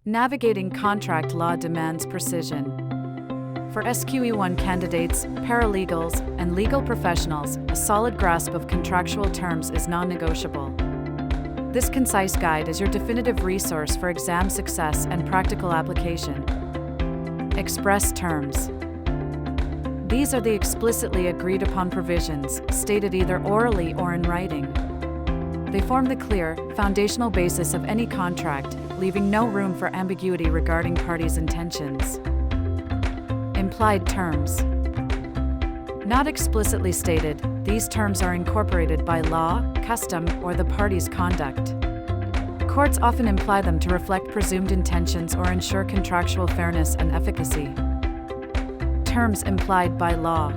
Navigating contract law demands precision. For SQE1 candidates, paralegals, and legal professionals, a solid grasp of contractual terms is non-negotiable. This concise guide is your definitive resource for exam success and practical application. Express terms. These are the explicitly agreed upon provisions, stated either orally or in writing. They form the clear, foundational basis of any contract, leaving no room for ambiguity regarding parties' intentions. Implied terms. Not explicitly stated, these terms are incorporated by law, custom, or the party's conduct. Courts often imply them to reflect presumed intentions or ensure contractual fairness and efficacy. Terms implied by law.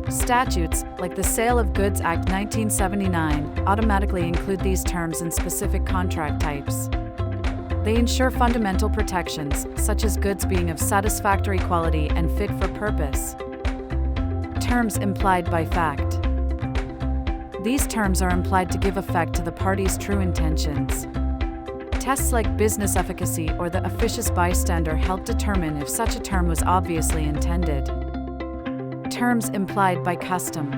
Statutes, like the Sale of Goods Act 1979, automatically include these terms in specific contract types. They ensure fundamental protections, such as goods being of satisfactory quality and fit for purpose. Terms implied by fact. These terms are implied to give effect to the party's true intentions. Tests like business efficacy or the officious bystander help determine if such a term was obviously intended. Terms implied by custom.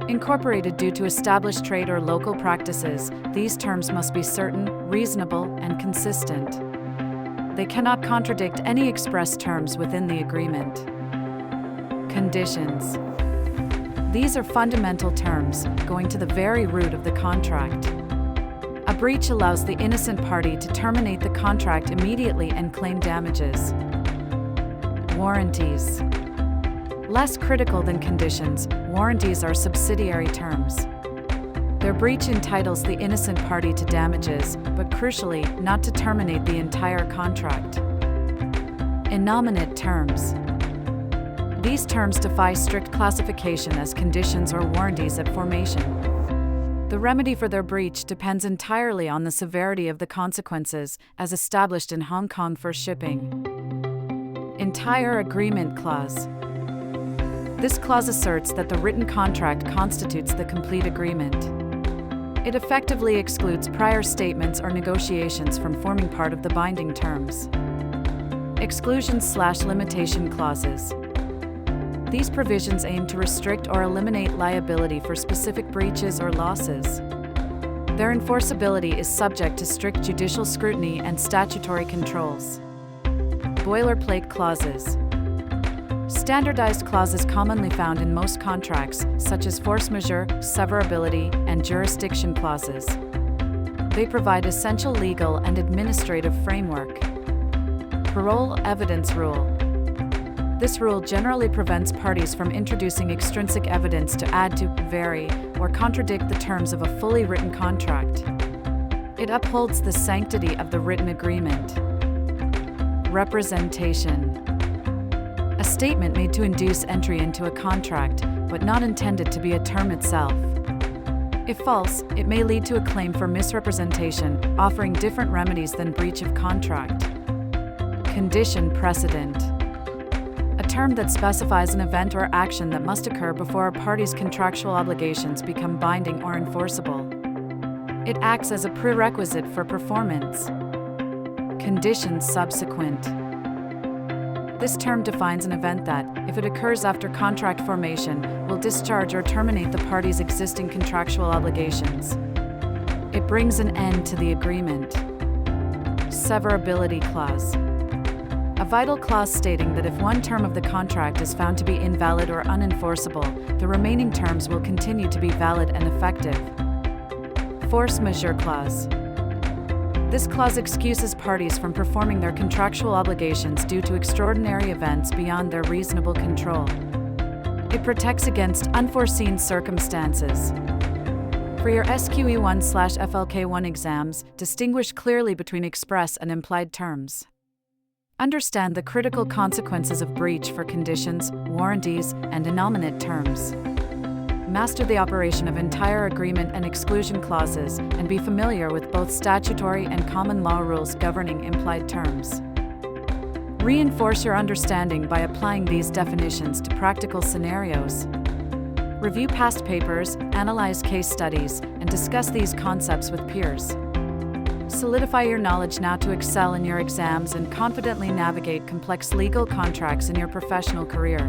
Incorporated due to established trade or local practices, these terms must be certain, reasonable, and consistent. They cannot contradict any express terms within the agreement. Conditions. These are fundamental terms, going to the very root of the contract. A breach allows the innocent party to terminate the contract immediately and claim damages. Warranties. Less critical than conditions, warranties are subsidiary terms. Their breach entitles the innocent party to damages, but crucially, not to terminate the entire contract. Innominate terms. These terms defy strict classification as conditions or warranties at formation. The remedy for their breach depends entirely on the severity of the consequences, as established in Hong Kong for shipping. Entire agreement clause. This clause asserts that the written contract constitutes the complete agreement. It effectively excludes prior statements or negotiations from forming part of the binding terms. Exclusion/limitation clauses. These provisions aim to restrict or eliminate liability for specific breaches or losses. Their enforceability is subject to strict judicial scrutiny and statutory controls. Boilerplate clauses. Standardized clauses commonly found in most contracts, such as force majeure, severability, and jurisdiction clauses. They provide essential legal and administrative framework. Parol evidence rule. This rule generally prevents parties from introducing extrinsic evidence to add to, vary, or contradict the terms of a fully written contract. It upholds the sanctity of the written agreement. Representation. A statement made to induce entry into a contract, but not intended to be a term itself. If false, it may lead to a claim for misrepresentation, offering different remedies than breach of contract. Condition precedent. A term that specifies an event or action that must occur before a party's contractual obligations become binding or enforceable. It acts as a prerequisite for performance. Conditions subsequent. This term defines an event that, if it occurs after contract formation, will discharge or terminate the party's existing contractual obligations. It brings an end to the agreement. Severability clause. A vital clause stating that if one term of the contract is found to be invalid or unenforceable, the remaining terms will continue to be valid and effective. Force majeure clause. This clause excuses parties from performing their contractual obligations due to extraordinary events beyond their reasonable control. It protects against unforeseen circumstances. For your SQE1/FLK1 exams, distinguish clearly between express and implied terms. Understand the critical consequences of breach for conditions, warranties, and innominate terms. Master the operation of entire agreement and exclusion clauses, and be familiar with both statutory and common law rules governing implied terms. Reinforce your understanding by applying these definitions to practical scenarios. Review past papers, analyze case studies, and discuss these concepts with peers. Solidify your knowledge now to excel in your exams and confidently navigate complex legal contracts in your professional career.